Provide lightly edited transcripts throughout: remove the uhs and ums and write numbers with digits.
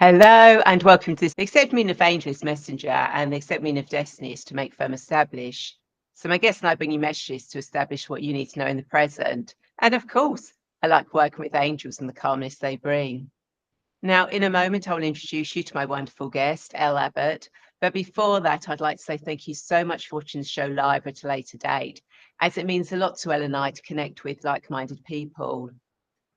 Hello and welcome to this. The accept meaning of angel is messenger and the accept meaning of destiny is to make firm establish. So my guest and I bring you messages to establish what you need to know in the present. And of course, I like working with angels and the calmness they bring. Now, in a moment, I will introduce you to my wonderful guest, Elle Abbott. But before that, I'd like to say thank you so much for watching the show live at a later date, as it means a lot to Elle and I to connect with like-minded people.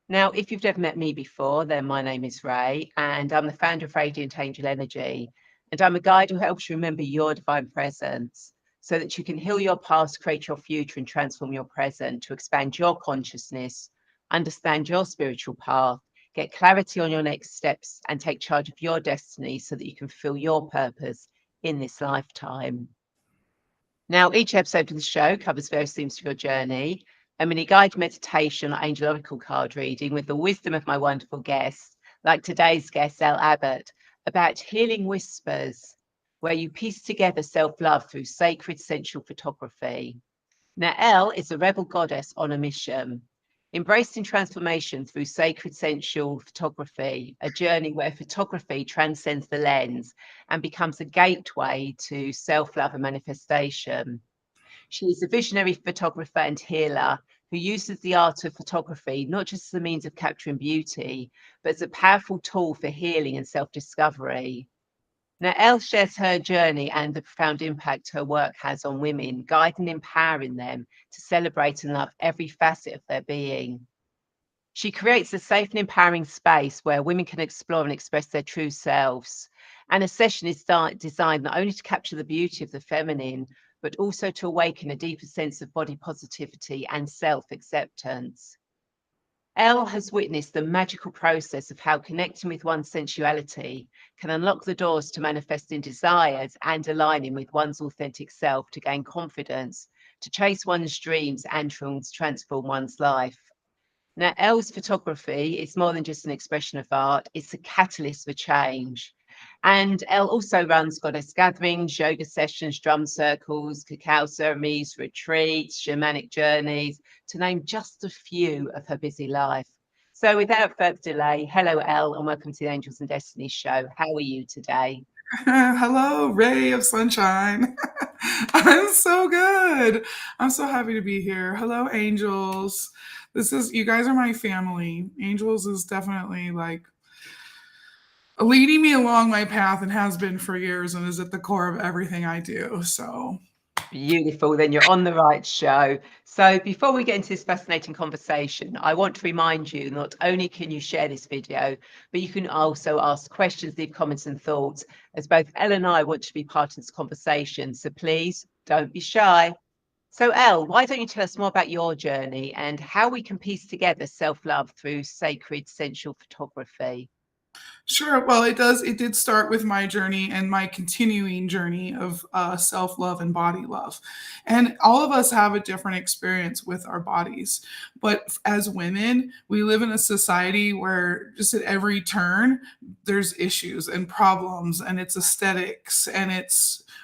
Now, if you've never met me before, then my name is Rae, and I'm the founder of Radiant Angel Energy. And I'm a guide who helps you remember your divine presence so that you can heal your past, create your future, and transform your present to expand your consciousness, understand your spiritual path, get clarity on your next steps, and take charge of your destiny so that you can fulfill your purpose in this lifetime. Now, each episode of the show covers various themes of your journey, a mini guided meditation or angel oracle card reading with the wisdom of my wonderful guests, like today's guest, Elle Abbott, about healing whispers, where you piece together self-love through sacred sensual photography. Now, Elle is a rebel goddess on a mission, embracing transformation through sacred sensual photography, a journey where photography transcends the lens and becomes a gateway to self-love and manifestation. She is a visionary photographer and healer who uses the art of photography not just as a means of capturing beauty, but as a powerful tool for healing and self-discovery. Now, Elle shares her journey and the profound impact her work has on women, guiding and empowering them to celebrate and love every facet of their being. She creates a safe and empowering space where women can explore and express their true selves. And a session is designed not only to capture the beauty of the feminine, but also to awaken a deeper sense of body positivity and self acceptance. Elle has witnessed the magical process of how connecting with one's sensuality can unlock the doors to manifesting desires and aligning with one's authentic self to gain confidence, to chase one's dreams and transform one's life. Now, Elle's photography is more than just an expression of art, it's a catalyst for change. And Elle also runs goddess gatherings, yoga sessions, drum circles, cacao ceremonies, retreats, shamanic journeys, to name just a few of her busy life. So, without further delay, hello, Elle, and welcome to the Angels and Destiny show. How are you today? Hello, ray of sunshine. I'm so good. I'm so happy to be here. Hello, angels. You guys are my family. Angels is definitely like leading me along my path and has been for years and is at the core of everything I do. So, Beautiful, then you're on the right show. So, before we get into this fascinating conversation, I want to remind you not only can you share this video, but you can also ask questions, leave comments, and thoughts, as both Elle and I want to be part of this conversation. So, please don't be shy. So, Elle, why don't you tell us more about your journey and how we can piece together self love through sacred sensual photography? sure. Well, it does. It did start with my journey and my continuing journey of self love and body love. And all of us have a different experience with our bodies. But as women, we live in a society where just at every turn, there's issues and problems, and it's aesthetics, and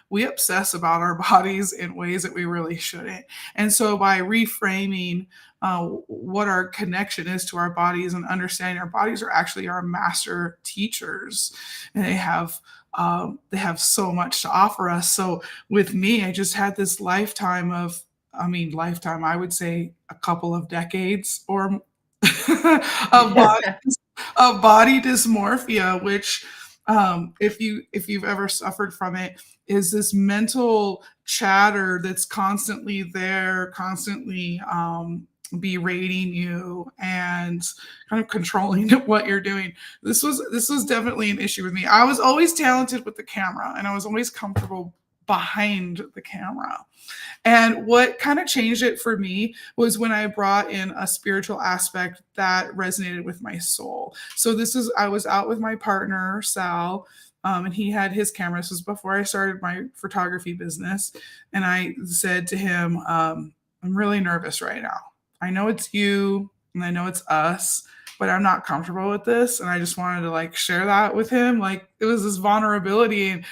we obsess about our bodies in ways that we really shouldn't. And so by reframing what our connection is to our bodies and understanding our bodies are actually our master teachers, and they have so much to offer us. So with me, I just had this lifetime of, I mean, lifetime, I would say a couple of decades or of body of body dysmorphia, which if you've ever suffered from it, is this mental chatter that's constantly there, constantly berating you and kind of controlling what you're doing. This was definitely an issue with me. I was always talented with the camera and I was always comfortable behind the camera. And what kind of changed it for me was when I brought in a spiritual aspect that resonated with my soul. So I was out with my partner, Sal, and he had his camera. This was before I started my photography business. And I said to him, I'm really nervous right now. I know it's you and I know it's us, but I'm not comfortable with this. And I just wanted to like share that with him. Like it was this vulnerability. And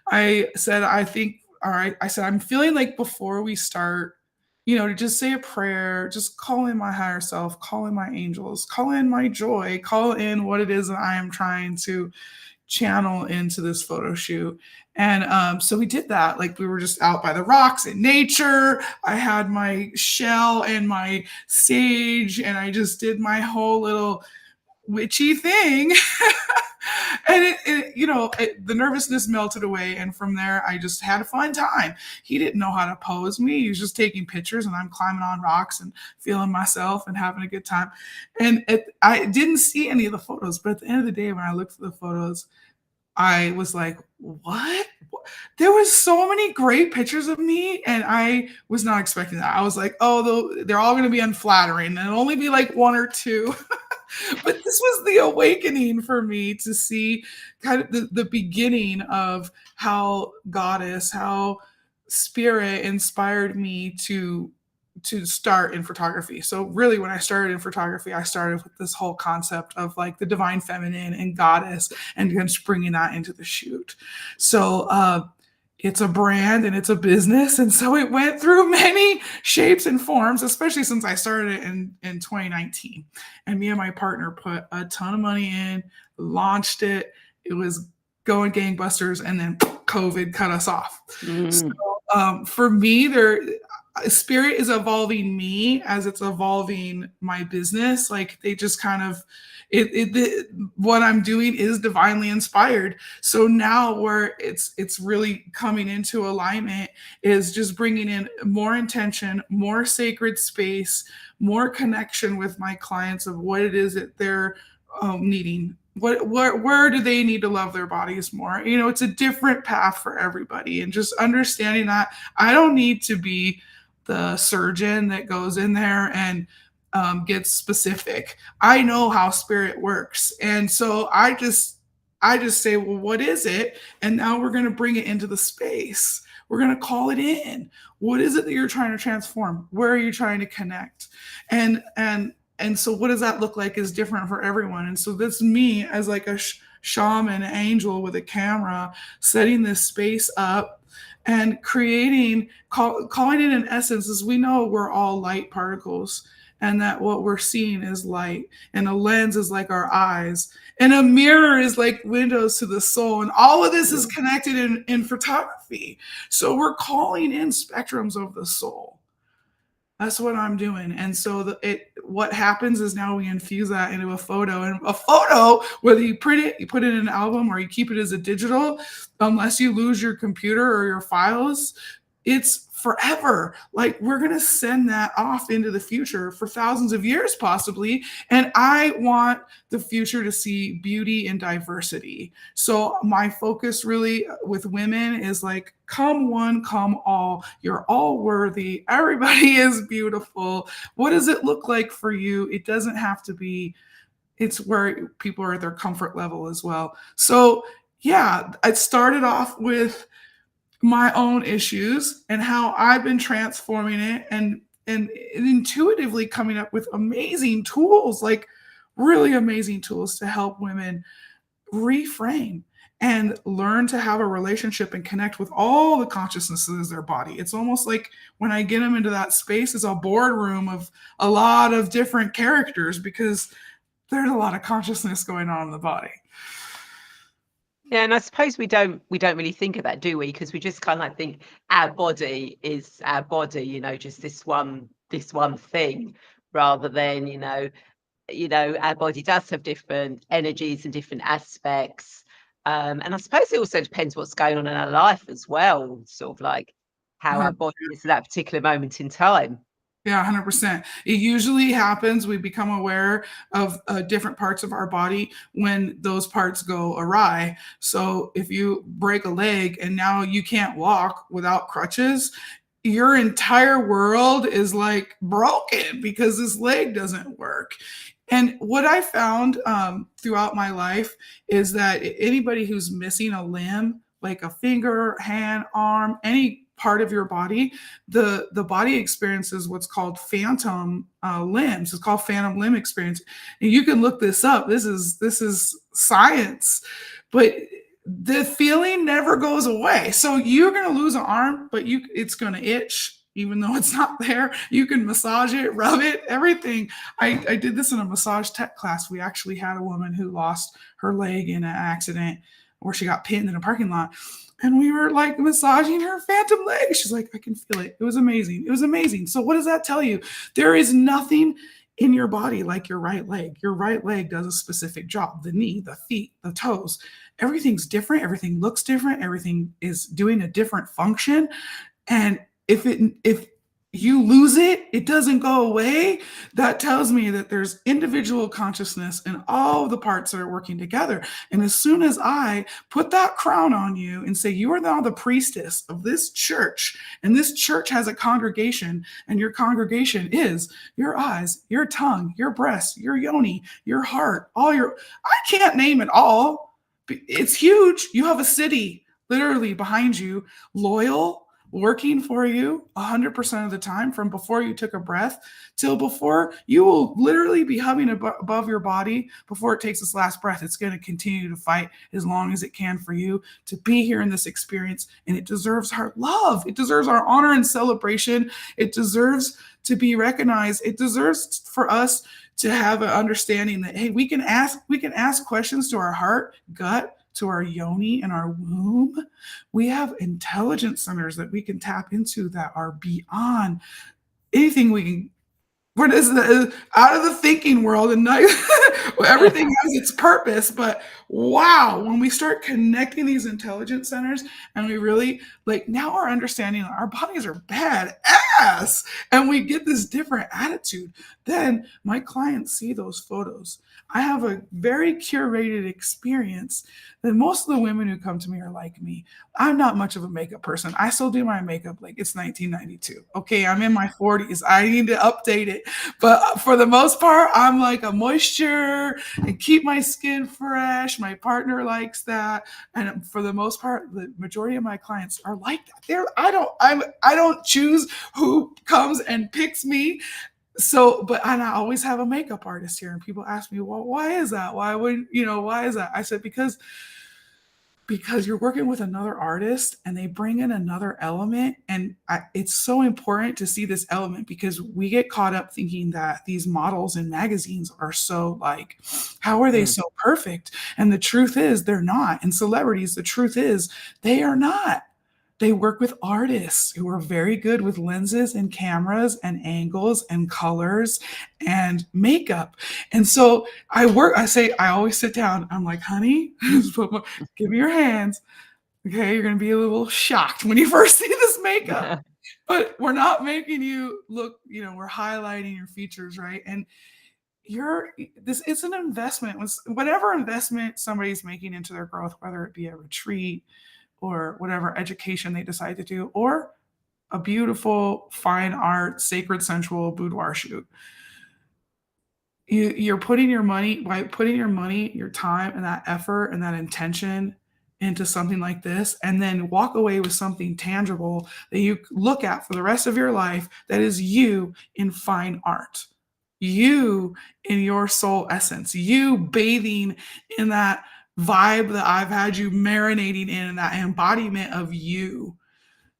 I said, I think, all right. I said, I'm feeling like before we start, to just say a prayer, just call in my higher self, call in my angels, call in my joy, call in what it is that I am trying to channel into this photo shoot. And so we did that. Like we were just out by the rocks in nature. I had my shell and my sage, and I just did my whole little witchy thing. And the nervousness melted away. And from there, I just had a fun time. He didn't know how to pose me. He was just taking pictures, and I'm climbing on rocks and feeling myself and having a good time. And I didn't see any of the photos, but at the end of the day, when I looked at the photos, I was like, what? There was so many great pictures of me, and I was not expecting that. I was like, oh, they're all going to be unflattering, and it'll only be like one or two. But this was the awakening for me to see kind of the beginning of how goddess, how spirit inspired me to start in photography. So really, when I started in photography, I started with this whole concept of like the divine feminine and goddess, and just bringing that into the shoot. So it's a brand and it's a business, and so it went through many shapes and forms, especially since I started it in 2019. And me and my partner put a ton of money in, launched it. It was going gangbusters, and then COVID cut us off. So for me, spirit is evolving me as it's evolving my business. Like they just kind of what I'm doing is divinely inspired. So now where it's really coming into alignment is just bringing in more intention, more sacred space, more connection with my clients of what it is that they're needing. Where do they need to love their bodies more? It's a different path for everybody, and just understanding that I don't need to be the surgeon that goes in there and gets specific. I know how spirit works, and so I just say, well, what is it? And now we're going to bring it into the space. We're going to call it in. What is it that you're trying to transform? Where are you trying to connect? And so what does that look like is different for everyone. And so that's me as like a shaman angel with a camera, setting this space up and creating, calling it in essence, as we know we're all light particles, and that what we're seeing is light, and a lens is like our eyes, and a mirror is like windows to the soul, and all of this is connected in photography. So we're calling in spectrums of the soul. That's what I'm doing. And so what happens is now we infuse that into a photo. And a photo, whether you print it, you put it in an album, or you keep it as a digital, unless you lose your computer or your files, it's forever. Like we're going to send that off into the future for thousands of years, possibly. And I want the future to see beauty and diversity. So my focus really with women is like, come one, come all. You're all worthy. Everybody is beautiful. What does it look like for you? It doesn't have to be, it's where people are at their comfort level as well. So yeah, I started off with my own issues and how I've been transforming it, and intuitively coming up with amazing tools, like really amazing tools to help women reframe and learn to have a relationship and connect with all the consciousnesses of their body. It's almost like when I get them into that space, it's a boardroom of a lot of different characters, because there's a lot of consciousness going on in the body. Yeah, and I suppose we don't really think of that, do we? Because we just kind of like think our body is our body, just this one thing, rather than our body does have different energies and different aspects, and I suppose it also depends what's going on in our life as well, sort of like how our body is at that particular moment in time. Yeah, 100%. It usually happens. We become aware of different parts of our body when those parts go awry. So if you break a leg and now you can't walk without crutches, your entire world is like broken because this leg doesn't work. And what I found throughout my life is that anybody who's missing a limb, like a finger, hand, arm, any part of your body, the body experiences what's called phantom limbs. It's called phantom limb experience. And you can look this up. This is science, but the feeling never goes away. So you're going to lose an arm, but it's going to itch even though it's not there. You can massage it, rub it, everything. I did this in a massage tech class. We actually had a woman who lost her leg in an accident where she got pinned in a parking lot. And we were like massaging her phantom leg. She's like, I can feel it. It was amazing. It was amazing. So what does that tell you? There is nothing in your body like your right leg. Your right leg does a specific job. The knee, the feet, the toes, everything's different. Everything looks different. Everything is doing a different function. And if you lose it, it doesn't go away. That tells me that there's individual consciousness in all the parts that are working together. And as soon as I put that crown on you and say, you are now the priestess of this church, and this church has a congregation, and your congregation is your eyes, your tongue, your breast, your yoni, your heart, I can't name it all. It's huge. You have a city literally behind you, loyal, working for you 100% of the time, from before you took a breath till before you will literally be hovering above your body before it takes its last breath. It's going to continue to fight as long as it can for you to be here in this experience. And it deserves our love. It deserves our honor and celebration. It deserves to be recognized. It deserves for us to have an understanding that, hey, we can ask questions to our heart, gut, to our yoni and our womb. We have intelligence centers that we can tap into that are beyond anything we can. What is out of the thinking world, and not, everything has its purpose. But wow, when we start connecting these intelligence centers, and we really now our understanding that our bodies are badass, and we get this different attitude, then my clients see those photos. I have a very curated experience. And most of the women who come to me are like me. I'm not much of a makeup person. I still do my makeup like it's 1992. Okay, I'm in my 40s. I need to update it. But for the most part, I'm like a moisture and keep my skin fresh. My partner likes that. And for the most part, the majority of my clients are like that. I don't choose who comes and picks me. So, and I always have a makeup artist here, and people ask me, well, why is that? Why is that? I said, because you're working with another artist and they bring in another element. And it's so important to see this element, because we get caught up thinking that these models in magazines are so how are they so perfect? And the truth is they're not. And celebrities, the truth is they are not. They work with artists who are very good with lenses and cameras and angles and colors and makeup. And so I always sit down. I'm like, honey, give me your hands. Okay, you're going to be a little shocked when you first see this makeup. But we're not making you look, we're highlighting your features, right? And it's an investment. Whatever investment somebody's making into their growth, whether it be a retreat, or whatever education they decide to do, or a beautiful fine art, sacred, sensual boudoir shoot. You're putting your money, your time, and that effort and that intention into something like this, and then walk away with something tangible that you look at for the rest of your life, that is you in fine art, you in your soul essence, you bathing in that vibe that I've had you marinating in that embodiment of you.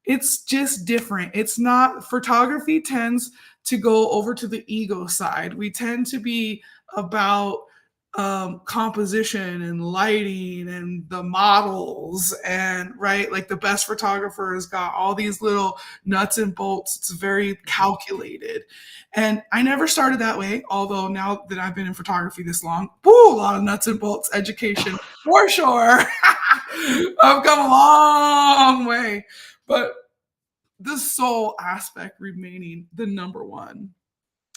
It's just different. It's not, photography tends to go over to the ego side. We tend to be about composition and lighting and the models, and the best photographer has got all these little nuts and bolts. It's very calculated. And I never started that way, although now that I've been in photography this long, a lot of nuts and bolts education for sure. I've come a long way, but the soul aspect remaining the number one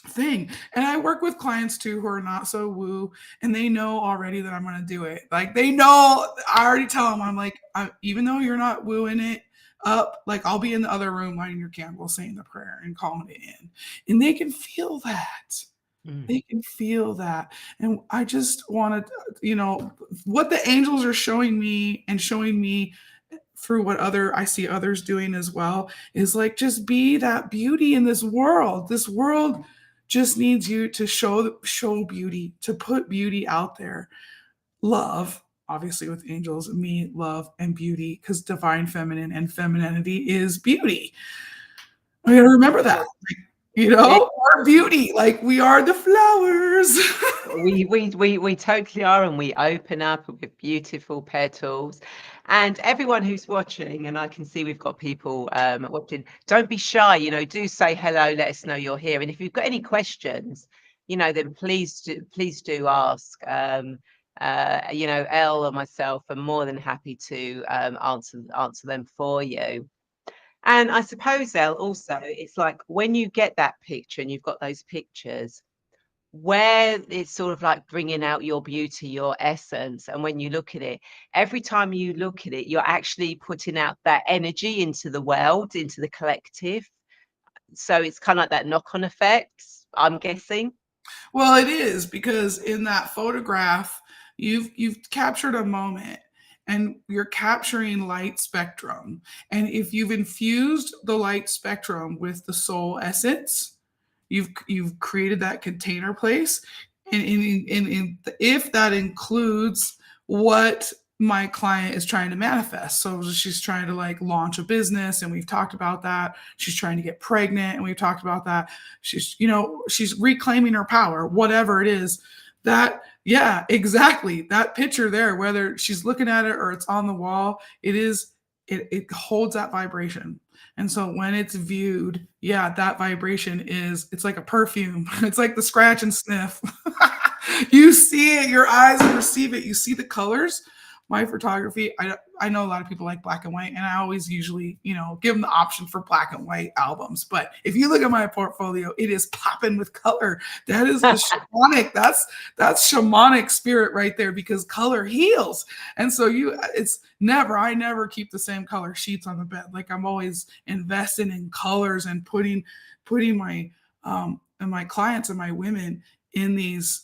thing. And I work with clients too who are not so woo, and they know already that I'm going to do it. They know, I already tell them, I'm like, even though you're not wooing it up, I'll be in the other room lighting your candle, saying the prayer and calling it in. And they can feel that. They can feel that. And I just wanted, what the angels are showing me through what I see others doing as well, is just be that beauty in this world. This world just needs you to show beauty, to put beauty out there. Love, obviously with angels, me, love and beauty, because divine feminine and femininity is beauty. I gotta remember that. our beauty, like we are the flowers. We totally are, and we open up with beautiful petals. And everyone who's watching, and I can see we've got people watching, don't be shy, do say hello, let us know you're here. And if you've got any questions, then please do ask. Elle or myself are more than happy to answer them for you. And I suppose, Elle, also, it's like when you get that picture and you've got those pictures, where it's sort of like bringing out your beauty, your essence. And when you look at it, every time you look at it, you're actually putting out that energy into the world, into the collective. So it's kind of like that knock-on effect, I'm guessing. Well, it is because in that photograph, you've captured a moment and you're capturing light spectrum. And if you've infused the light spectrum with the soul essence, you've created that container place. And if that includes what my client is trying to manifest. So she's trying to like launch a business, and we've talked about that. She's trying to get pregnant, and we've talked about that. She's reclaiming her power, whatever it is. That, yeah, exactly. That picture there, whether she's looking at it or it's on the wall, it holds that vibration. And so when it's viewed, yeah, that vibration it's like a perfume. It's like the scratch and sniff. You see it, your eyes receive it. You see the colors. My photography, I know a lot of people like black and white, and I always usually, give them the option for black and white albums. But if you look at my portfolio, it is popping with color. That is the shamanic. That's shamanic spirit right there, because color heals. And so I never keep the same color sheets on the bed. Like I'm always investing in colors and putting my and my clients and my women in these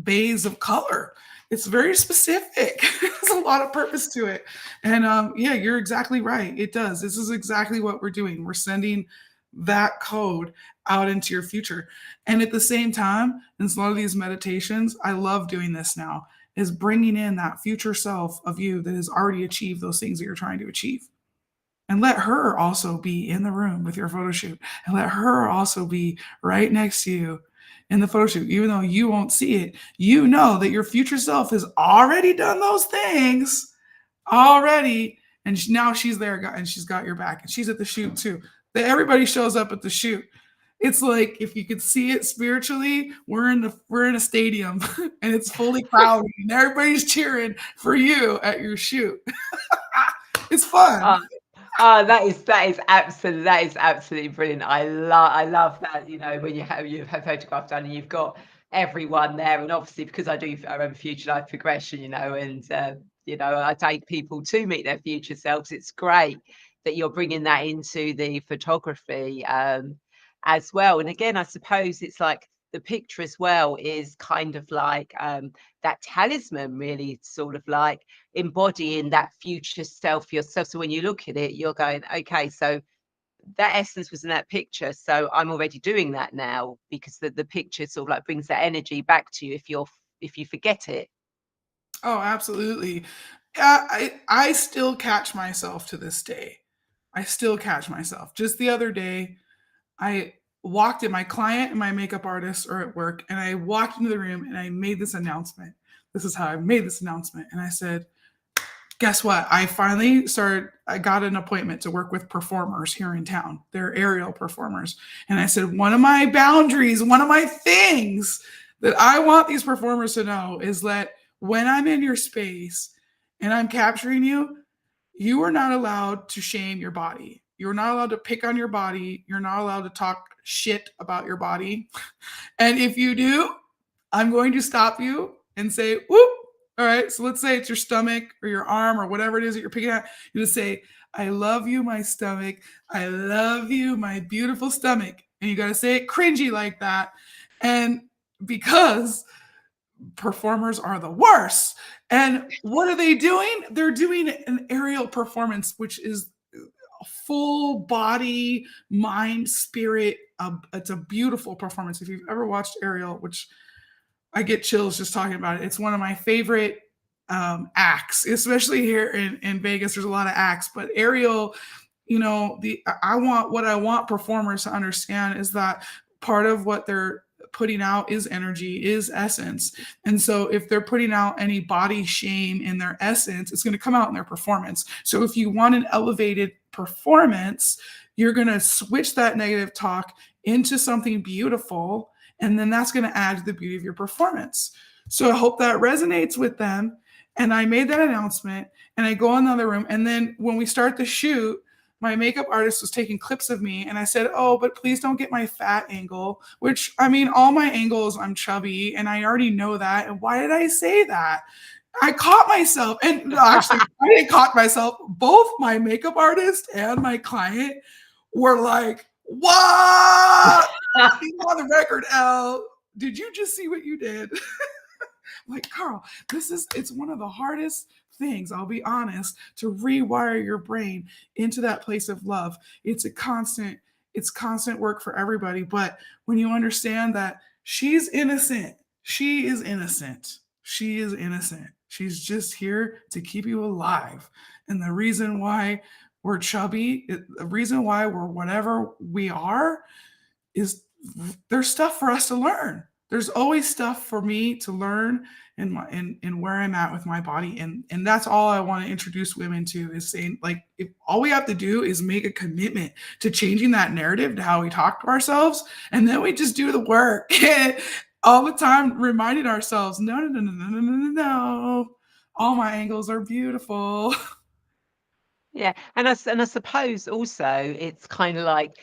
bays of color. It's very specific. There's a lot of purpose to it. And yeah, you're exactly right. It does. This is exactly what we're doing. We're sending that code out into your future. And at the same time, in a lot of these meditations, I love doing this now, is bringing in that future self of you that has already achieved those things that you're trying to achieve. And let her also be in the room with your photo shoot. And let her also be right next to you in the photo shoot. Even though you won't see it, you know that your future self has already done those things already. And now she's there and she's got your back. And she's at the shoot too. Everybody shows up at the shoot. It's like, if you could see it spiritually, we're in a stadium and it's fully crowded and everybody's cheering for you at your shoot. It's fun. That is absolutely brilliant. I love that, when you have photograph done and you've got everyone there. And obviously, because I do future life progression, and I take people to meet their future selves. It's great that you're bringing that into the photography as well. And again, I suppose it's like the picture as well is kind of like that talisman, really, sort of like embodying that future self yourself. So when you look at it, you're going, okay, so that essence was in that picture, so I'm already doing that now, because the picture sort of like brings that energy back to you if you forget it. Oh, absolutely. I still catch myself to this day. I still catch myself. Just the other day, I walked in, my client and my makeup artist are at work, and I walked into the room and I made this announcement. This is how I made this announcement. And I said, guess what? I got an appointment to work with performers here in town. They're aerial performers. And I said, one of my boundaries, one of my things that I want these performers to know is that when I'm in your space and I'm capturing you, you are not allowed to shame your body. You're not allowed to pick on your body. You're not allowed to talk shit about your body. And if you do, I'm going to stop you and say, whoop. All right. So let's say it's your stomach or your arm or whatever it is that you're picking at. You just say, I love you, my stomach. I love you, my beautiful stomach. And you got to say it cringy like that. And because performers are the worst. And what are they doing? They're doing an aerial performance, which is a full body, mind, spirit. It's a beautiful performance. If you've ever watched aerial, which I get chills just talking about it. It's one of my favorite acts, especially here in Vegas. There's a lot of acts, but aerial, I want, what I want performers to understand is that part of what they're putting out is energy, is essence. And so if they're putting out any body shame in their essence, it's going to come out in their performance. So if you want an elevated performance, you're going to switch that negative talk into something beautiful, and then that's going to add to the beauty of your performance. So I hope that resonates with them. And I made that announcement, and I go in the other room. And then when we start the shoot, my makeup artist was taking clips of me, and I said, "Oh, but please don't get my fat angle," which, I mean, all my angles, I'm chubby, and I already know that. And why did I say that? I caught myself. And no, actually, I didn't caught myself. Both my makeup artist and my client were like, "What? On the record, Elle, did you just see what you did?" Like, Carl, it's one of the hardest things, I'll be honest, to rewire your brain into that place of love. It's constant work for everybody. But when you understand that she's innocent, she is innocent. She is innocent. She's just here to keep you alive. And the reason why we're chubby, the reason why we're whatever we are, is there's stuff for us to learn. There's always stuff for me to learn in where I'm at with my body. And that's all I want to introduce women to, is saying, like, if all we have to do is make a commitment to changing that narrative to how we talk to ourselves, and then we just do the work all the time, reminding ourselves, no, no, no, no, no, no, no, no. All my angles are beautiful. Yeah, and I suppose also it's kind of like,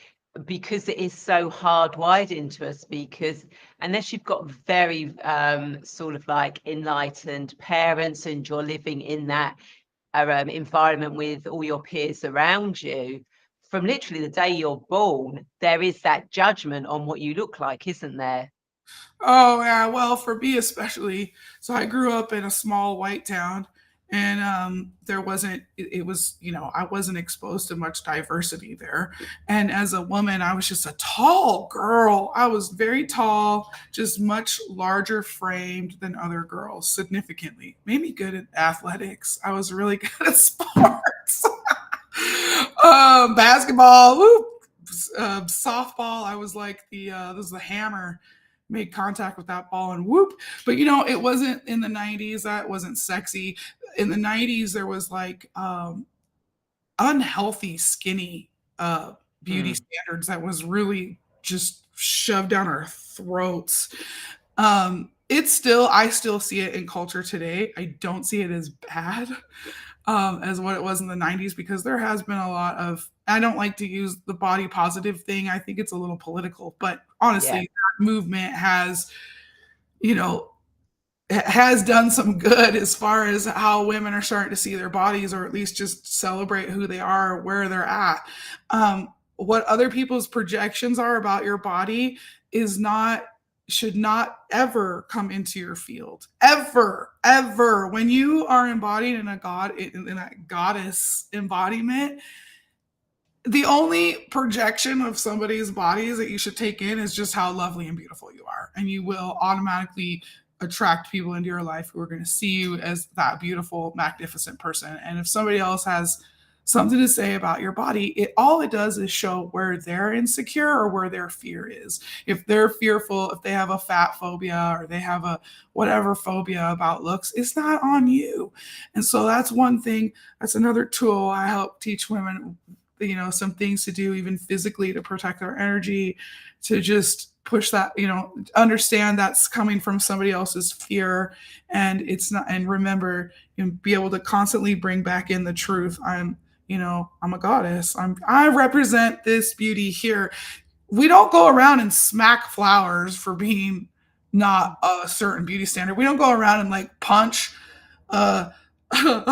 because it is so hardwired into us, because unless you've got very sort of like enlightened parents and you're living in that environment with all your peers around you, from literally the day you're born, there is that judgment on what you look like, isn't there? Oh yeah, well, for me especially. So I grew up in a small white town, and there wasn't. It was, I wasn't exposed to much diversity there. And as a woman, I was just a tall girl. I was very tall, just much larger framed than other girls, significantly. Made me good at athletics. I was really good at sports. Basketball, whoop, softball. I was like this was the hammer, made contact with that ball and whoop. But it wasn't in the 90s. That wasn't sexy. In the 90s, there was like unhealthy, skinny beauty standards that was really just shoved down our throats. I still see it in culture today. I don't see it as bad as what it was in the 90s, because there has been a lot of, I don't like to use the body positive thing. I think it's a little political, but honestly, Yeah. that movement you know, has done some good as far as how women are starting to see their bodies, or at least just celebrate who they are, where they're at. What other people's projections are about your body should not ever come into your field, ever. When you are embodied in a goddess embodiment, the only projection of somebody's bodies that you should take in is just how lovely and beautiful you are, and you will automatically attract people into your life who are going to see you as that beautiful, magnificent person. And if somebody else has something to say about your body, all it does is show where they're insecure or where their fear is. If they're fearful, if they have a fat phobia or they have a whatever phobia about looks, it's not on you. And so that's one thing. That's another tool I help teach women, some things to do even physically to protect their energy, to just push that, understand that's coming from somebody else's fear. And it's not, and remember, be able to constantly bring back in the truth. I'm a goddess. I represent this beauty here. We don't go around and smack flowers for being not a certain beauty standard. We don't go around and like punch a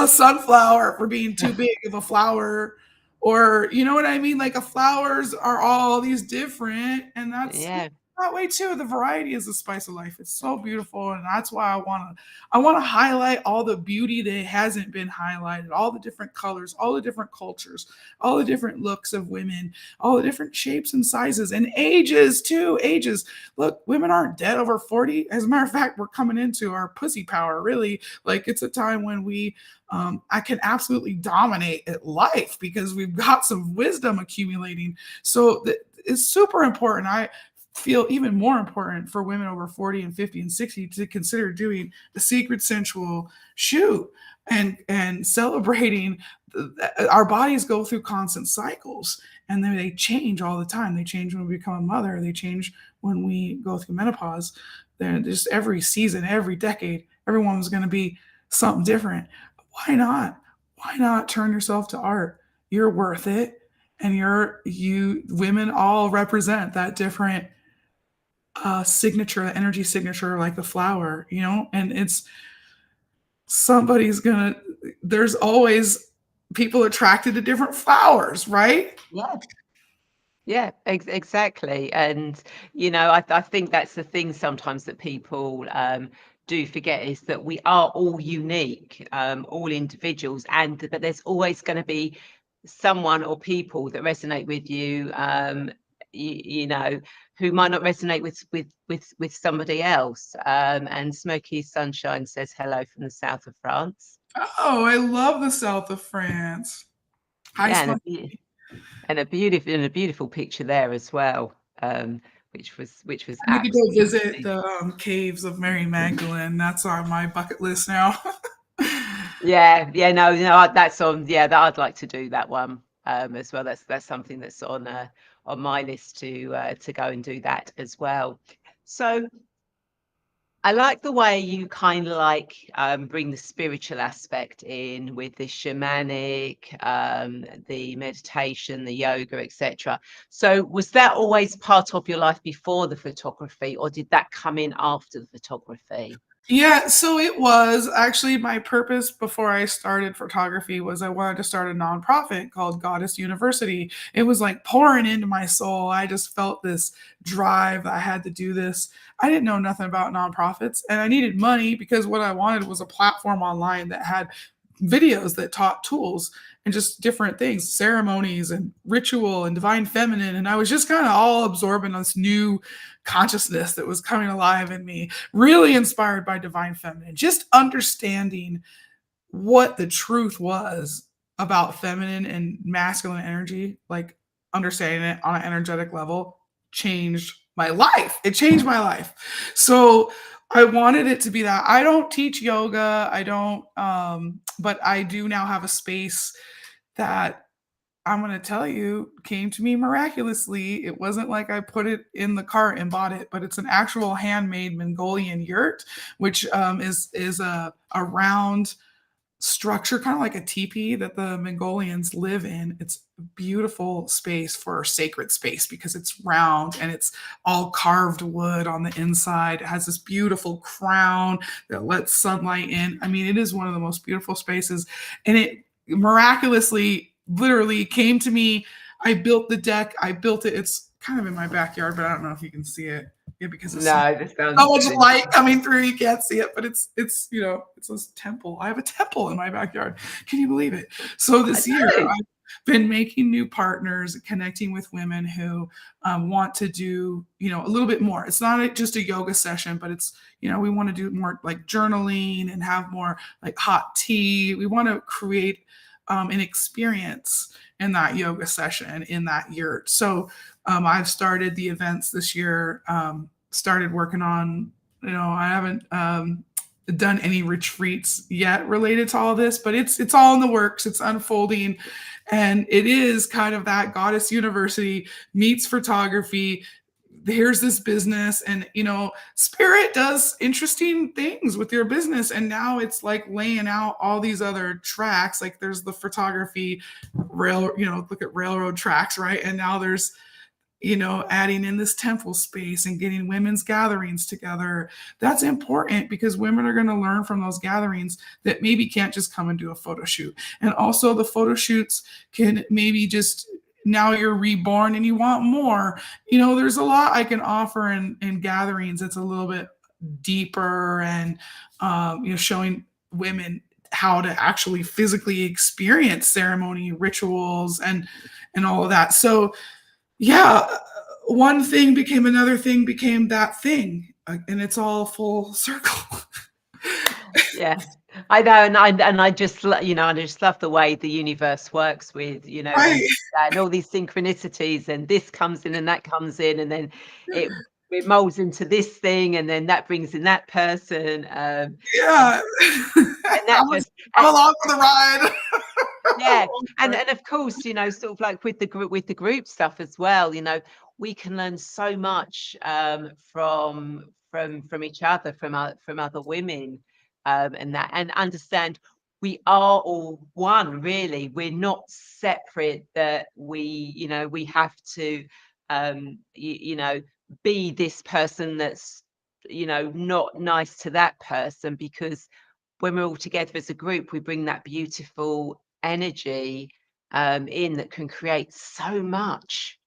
sunflower for being too big of a flower, or you know what I mean? Like, flowers are all these different, and that's Yeah. that way too. The variety is the spice of life. It's so beautiful, and that's why I want to highlight all the beauty that hasn't been highlighted, all the different colors, all the different cultures, all the different looks of women, all the different shapes and sizes and ages too. Ages. Look, women aren't dead over 40. As a matter of fact, we're coming into our pussy power. Really, like it's a time when I can absolutely dominate at life because we've got some wisdom accumulating. So it's super important. I feel even more important for women over 40 and 50 and 60 to consider doing a secret sensual shoot and celebrating our bodies go through constant cycles, and then they change all the time. They change when we become a mother, they change when we go through menopause. Then just every season, every decade, everyone's going to be something different. Why not turn yourself to art? You're worth it, and you women all represent that different signature, energy signature, like the flower, and it's somebody's gonna, there's always people attracted to different flowers, right? Yeah. Yeah, exactly. And, I think that's the thing sometimes that people do forget is that we are all unique, all individuals, but there's always going to be someone or people that resonate with you, you know, who might not resonate with somebody else. And Smoky Sunshine says hello from the south of France. Oh, I love the south of France. Hi, Yeah, Smoke. and a beautiful picture there as well, which was I need to go visit absolutely. the caves of Mary Magdalene. That's on my bucket list now. Yeah, yeah, no, that's on. Yeah, that I'd like to do that one as well. That's something that's on my list to go and do that as well. So I like the way you kind of like bring the spiritual aspect in with the shamanic, the meditation, the yoga, etc. So was that always part of your life before the photography, or did that come in after the photography? Yeah, so it was actually my purpose before I started photography was I wanted to start a nonprofit called Goddess University. It was like pouring into my soul. I just felt this drive. I had to do this. I didn't know nothing about nonprofits, and I needed money because what I wanted was a platform online that had videos that taught tools and just different things, ceremonies and ritual and divine feminine. And I was just kind of all absorbing this new consciousness that was coming alive in me, really inspired by divine feminine, just understanding what the truth was about feminine and masculine energy, like understanding it on an energetic level changed my life. It changed my life. So I wanted it to be that. I don't teach yoga. I don't, but I do now have a space that I'm going to tell you came to me miraculously. It wasn't like I put it in the cart and bought it, but it's an actual handmade Mongolian yurt, which is a round structure, kind of like a teepee that the Mongolians live in. It's a beautiful space for sacred space because it's round and it's all carved wood on the inside. It has this beautiful crown that lets sunlight in. I mean, it is one of the most beautiful spaces. And it miraculously, literally came to me. I built the deck. I built it. It's kind of in my backyard, but I don't know if you can see it. Yeah, because it's No, this so sounds much light coming through, you can't see it, but it's it's a temple. I have a temple in my backyard. Can you believe it? So I this year do. I've been making new partners, connecting with women who want to do a little bit more. It's not just a yoga session, but it's we want to do more like journaling and have more like hot tea. We want to create an experience in that yoga session in that yurt. So I've started the events this year. Started working on, I haven't done any retreats yet related to all this, but it's all in the works. It's unfolding, and it is kind of that Goddess University meets photography. Here's this business, and Spirit does interesting things with your business, and now it's like laying out all these other tracks. Like there's the photography look at railroad tracks, right? And now there's adding in this temple space and getting women's gatherings together. That's important because women are going to learn from those gatherings that maybe can't just come and do a photo shoot. And also the photo shoots can maybe just now you're reborn and you want more. You know, there's a lot I can offer in gatherings. It's a little bit deeper and, you know, showing women how to actually physically experience ceremony, rituals, and all of that. So yeah, one thing became another thing became that thing, and it's all full circle. Yeah, I know, and I just you know, and I just love the way the universe works with, you know, Right. and all these synchronicities, and this comes in and that comes in, and then it it molds into this thing, and then that brings in that person, Yeah. and that person, I'm along for the ride. yeah, and of course, you know, sort of like with the group stuff as well, you know, we can learn so much from each other, from other women, and that, and understand we are all one, really. We're not separate, that we, you know, we have to you know, be this person that's, you know, not nice to that person, because when we're all together as a group, we bring that beautiful energy in that can create so much.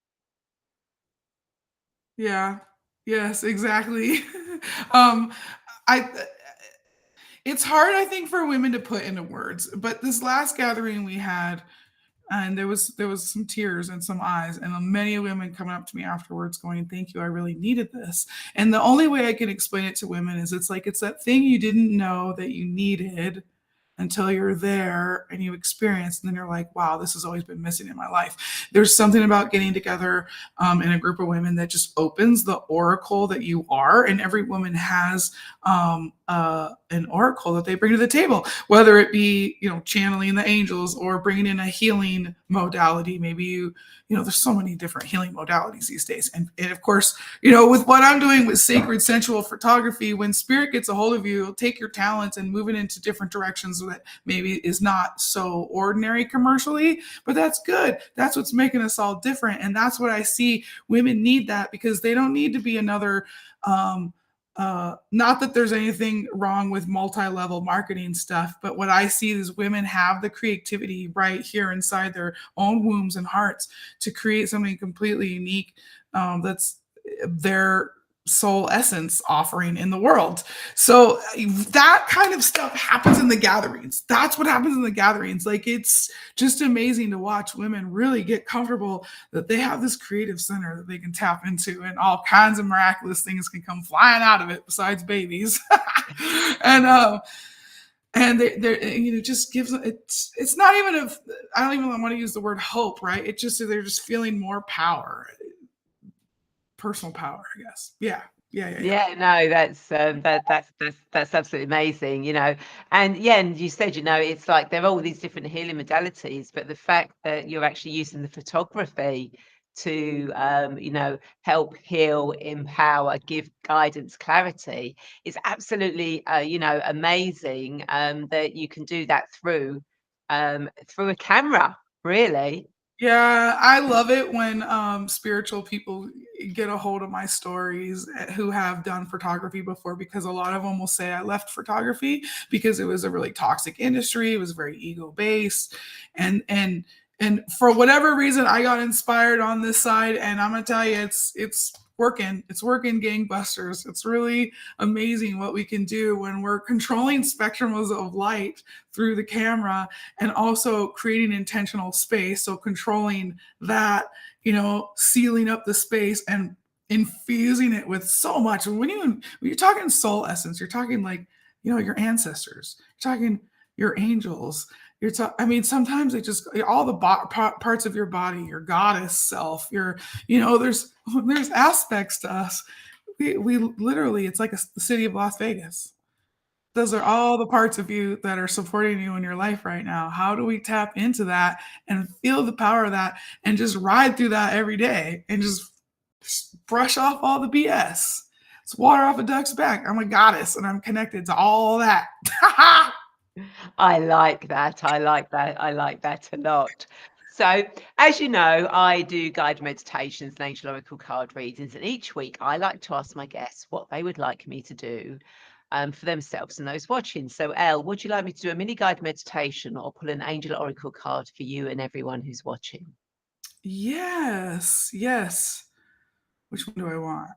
Yeah. Yes, exactly. um, I it's hard, I think, for women to put into words, but this last gathering we had, and there was some tears and some eyes, and many women coming up to me afterwards going, thank you, I really needed this. And the only way I can explain it to women is it's like it's that thing you didn't know that you needed until you're there and you experience, and then you're like, wow, this has always been missing in my life. There's something about getting together in a group of women that just opens the oracle that you are, and every woman has an oracle that they bring to the table, whether it be, you know, channeling the angels or bringing in a healing modality. Maybe you know, there's so many different healing modalities these days. And of course, you know, with what I'm doing with sacred sensual photography, when spirit gets a hold of you, it'll take your talents and move it into different directions that maybe is not so ordinary commercially, but that's good. That's what's making us all different. And that's what I see. Women need that, because they don't need to be another, not that there's anything wrong with multi-level marketing stuff, but what I see is women have the creativity right here inside their own wombs and hearts to create something completely unique, that's their soul essence offering in the world. So that kind of stuff happens in the gatherings. That's what happens in the gatherings. Like, it's just amazing to watch women really get comfortable that they have this creative center that they can tap into, and all kinds of miraculous things can come flying out of it besides babies. And they, you know, just gives it's not even a, I don't even want to use the word hope, right? It just, they're just feeling more power, personal power, I guess. Yeah. Yeah. Yeah. Yeah. Yeah, no, that's absolutely amazing, you know. And yeah, and you said, you know, it's like there are all these different healing modalities, but the fact that you're actually using the photography to you know, help heal, empower, give guidance, clarity, is absolutely you know, amazing, that you can do that through a camera, really. Yeah, I love it when spiritual people get a hold of my stories, who have done photography before, because a lot of them will say I left photography because it was a really toxic industry. It was very ego based, and for whatever reason, I got inspired on this side, and I'm gonna tell you, it's working. It's working gangbusters. It's really amazing what we can do when we're controlling spectrums of light through the camera, and also creating intentional space. So controlling that, you know, sealing up the space and infusing it with so much. When you're talking soul essence, you're talking like, you know, your ancestors, you're talking your angels. I mean, sometimes it just, all the parts of your body, your goddess self, your, you know, there's aspects to us. We literally, it's like the city of Las Vegas. Those are all the parts of you that are supporting you in your life right now. How do we tap into that and feel the power of that and just ride through that every day and just brush off all the BS? It's water off a duck's back. I'm a goddess and I'm connected to all that. I like that. I like that. I like that a lot. So, as you know, I do guided meditations and angel oracle card readings, and each week I like to ask my guests what they would like me to do for themselves and those watching. So, Elle, would you like me to do a mini guided meditation or pull an angel oracle card for you and everyone who's watching? Yes, yes. Which one do I want?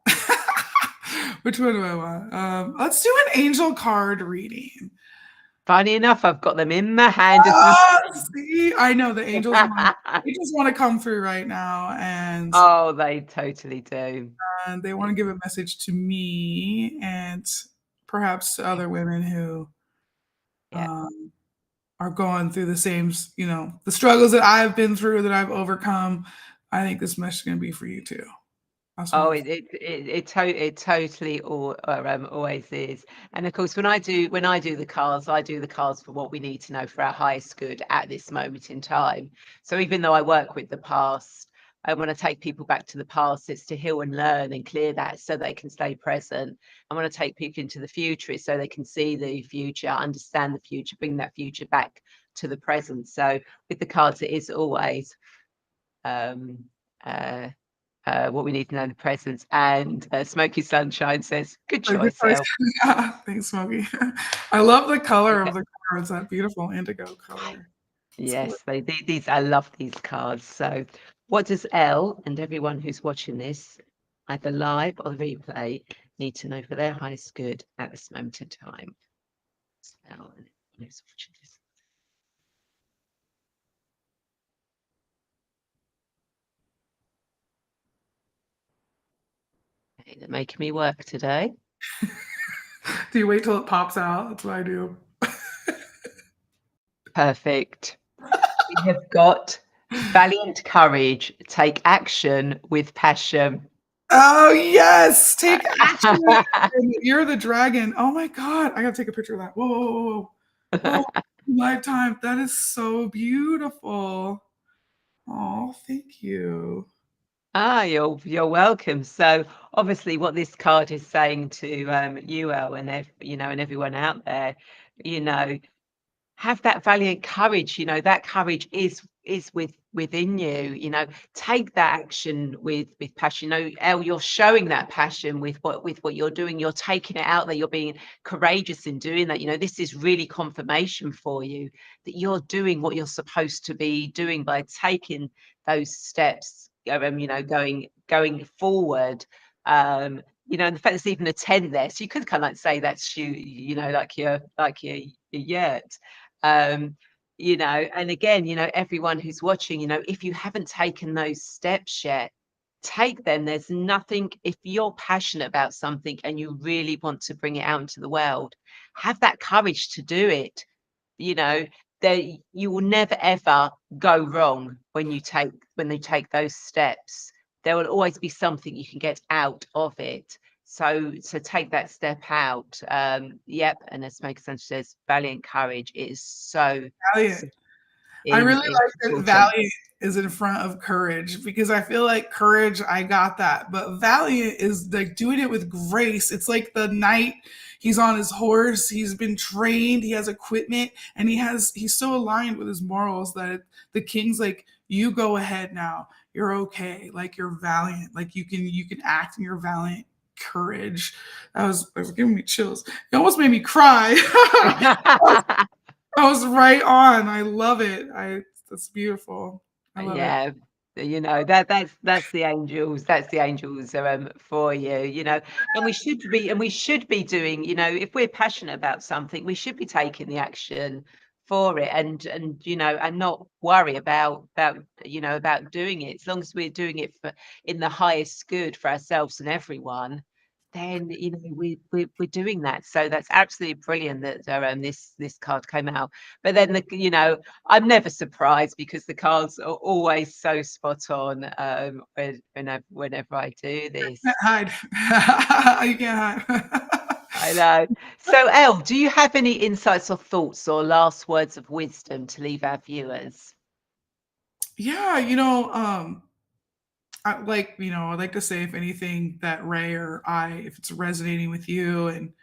Which one do I want? Let's do an angel card reading. Funny enough, I've got them in my hand as we Ah, speak. see, I know the angels want to come through right now, Oh, they totally do. and they want to give a message to me and perhaps to other women who Yeah. um, are going through the same, the struggles that I've been through, that I've overcome. I think this message is going to be for you too. That's what Oh, I'm. it totally always is. And of course, when I do the cards, I do the cards for what we need to know for our highest good at this moment in time. So even though I work with the past, I want to take people back to the past. It's to heal and learn and clear that so they can stay present. I want to take people into the future so they can see the future, understand the future, bring that future back to the present. So with the cards, it is always um, uh, what we need to know in the present. And Smoky Sunshine says, good A good choice, choice. Elle. Yeah, thanks, Smokey. I love the color of the cards, that beautiful indigo color. It's Yes, I love these cards. So what does Elle and everyone who's watching this, either live or the replay, need to know for their highest good at this moment in time? Elle and everyone who's watching this. Okay, they're making me work today. Do you wait till it pops out? That's what I do. Perfect. We have got valiant courage, take action with passion. Oh, yes. Take action. You're the dragon. Oh my God. I got to take a picture of that. Whoa, whoa, whoa, whoa. Whoa. Lifetime. That is so beautiful. Oh, thank you. Ah, you're welcome. So obviously, what this card is saying to you, Elle, and and everyone out there, you know, have that valiant courage. That courage is within you. Take that action with passion. Elle, you're showing that passion with what you're doing. You're taking it out there. You're being courageous in doing that. This is really confirmation for you that you're doing what you're supposed to be doing by taking those steps. Going forward. And the fact there's even a 10 there, so you could kind of like say that's you. Like you're yet. Um, and again, everyone who's watching, if you haven't taken those steps yet, take them. There's nothing, if you're passionate about something and you really want to bring it out into the world, have that courage to do it. You know, there you will never ever go wrong when you take those steps. There will always be something you can get out of it. So take that step out. Yep, and as Smoke Sun says, valiant courage is so, so Valiant. I really like that important. valiant is in front of courage, because I feel like courage, I got that. But valiant is like doing it with grace. It's like the knight, he's on his horse, he's been trained, he has equipment, and he's so aligned with his morals that the king's like, you go ahead now. You're okay. Like, you're valiant. Like, you can act in your valiant courage. It was giving me chills. It almost made me cry. I was right on. I love it. That's beautiful. I love it. Yeah, that's the angels. That's the angels for you, and we should be doing, if we're passionate about something, we should be taking the action for it and not worry about doing it. As long as we're doing it in the highest good for ourselves and everyone, then we're doing that. So that's absolutely brilliant that this card came out. But then I'm never surprised because the cards are always so spot on whenever I do this. Can't hide. You can't hide. I know. So, Elle, do you have any insights or thoughts or last words of wisdom to leave our viewers? Yeah, I'd like to say, if anything, that Ray or I, if it's resonating with you and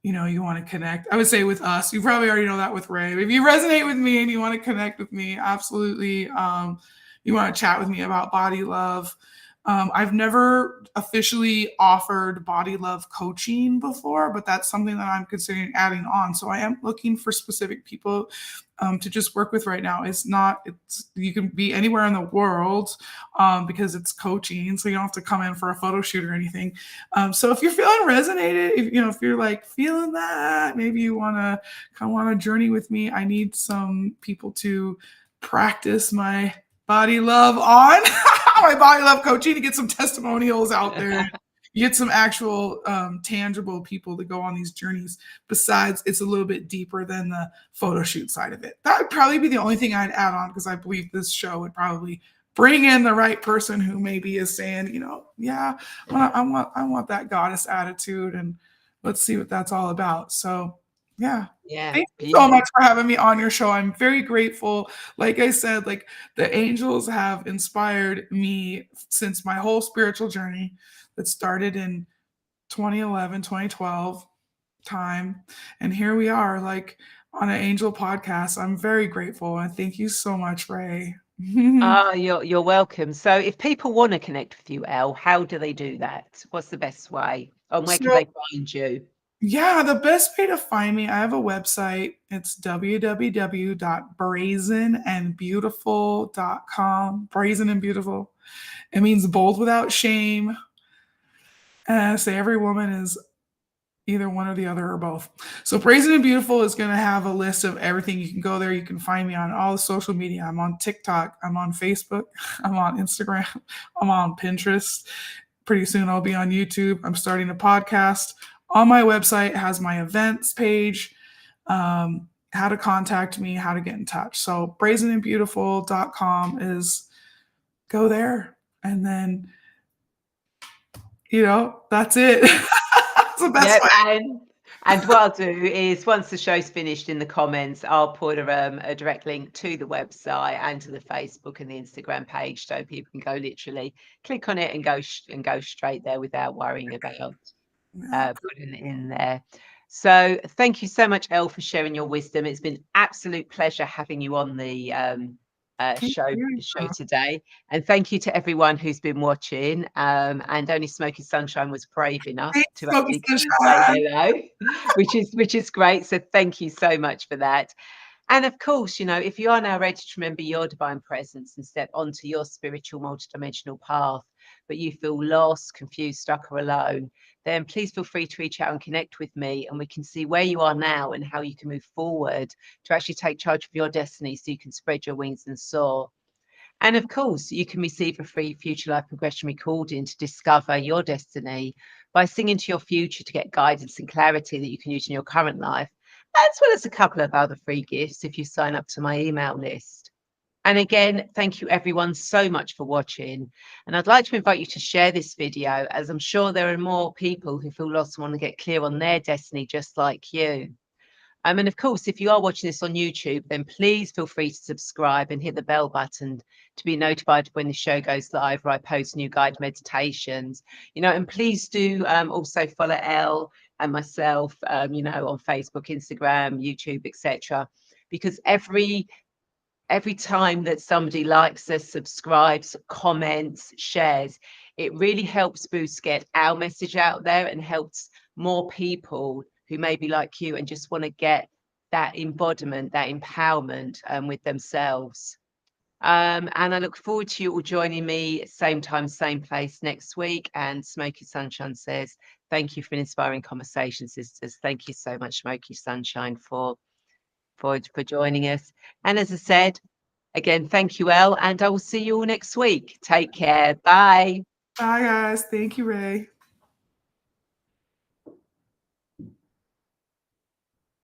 you want to connect, I would say with us. You probably already know that with Ray. But if you resonate with me and you want to connect with me, absolutely. You want to chat with me about body love. I've never officially offered body love coaching before, but that's something that I'm considering adding on. So I am looking for specific people to just work with right now. It's you can be anywhere in the world because it's coaching, so you don't have to come in for a photo shoot or anything. So if you're feeling resonated, if you're like feeling that, maybe you want to come on a journey with me. I need some people to practice my body love on my body love coaching to get some testimonials out there. You get some actual tangible people to go on these journeys. Besides, it's a little bit deeper than the photo shoot side of it. That would probably be the only thing I'd add on, because I believe this show would probably bring in the right person who maybe is saying, yeah, I want that goddess attitude, and let's see what that's all about. So yeah. Yeah. Thank you so much for having me on your show. I'm very grateful. Like I said, like the angels have inspired me since my whole spiritual journey that started in 2011, 2012 time. And here we are, like on an angel podcast. I'm very grateful. And thank you so much, Rae. You're welcome. So if people want to connect with you, Elle, how do they do that? What's the best way? And where can they find you? Yeah, the best way to find me, I have a website. It's www.brazenandbeautiful.com. Brazen and beautiful. It means bold without shame. Say every woman is either one or the other or both. So Brazen and Beautiful is going to have a list of everything. You can go there. You can find me on all the social media. I'm on TikTok. I'm on Facebook. I'm on Instagram. I'm on Pinterest. Pretty soon I'll be on YouTube. I'm starting a podcast. On my website has my events page, how to contact me, how to get in touch. So brazenandbeautiful.com is go there. And then, that's it. That's the best way. And what I'll do is once the show's finished, in the comments, I'll put a direct link to the website and to the Facebook and the Instagram page, so people can go literally click on it and go straight there without worrying about putting it in there. So thank you so much, Elle, for sharing your wisdom. It's been absolute pleasure having you on the show today, and thank you to everyone who's been watching. And only Smoky Sunshine was brave enough to actually come and say hello, which is great. So thank you so much for that. And of course, if you are now ready to remember your divine presence and step onto your spiritual multidimensional path, but you feel lost, confused, stuck, or alone, then please feel free to reach out and connect with me, and we can see where you are now and how you can move forward to actually take charge of your destiny so you can spread your wings and soar. And of course, you can receive a free future life progression recording to discover your destiny by singing to your future to get guidance and clarity that you can use in your current life, as well as a couple of other free gifts if you sign up to my email list. And again, thank you everyone so much for watching. And I'd like to invite you to share this video, as I'm sure there are more people who feel lost and want to get clear on their destiny just like you. And of course, if you are watching this on YouTube, then please feel free to subscribe and hit the bell button to be notified when the show goes live, or I post new guided meditations. And please do also follow Elle and myself, on Facebook, Instagram, YouTube, etc. Because every time that somebody likes us, subscribes, comments, shares, it really helps boost get our message out there and helps more people who may be like you and just want to get that embodiment, that empowerment with themselves. And I look forward to you all joining me same time, same place next week. And Smoky Sunshine says, thank you for an inspiring conversation, sisters. Thank you so much, Smoky Sunshine, for joining us. And as I said, again, thank you, Elle, and I will see you all next week. Take care. Bye. Bye, guys. Thank you, Rae.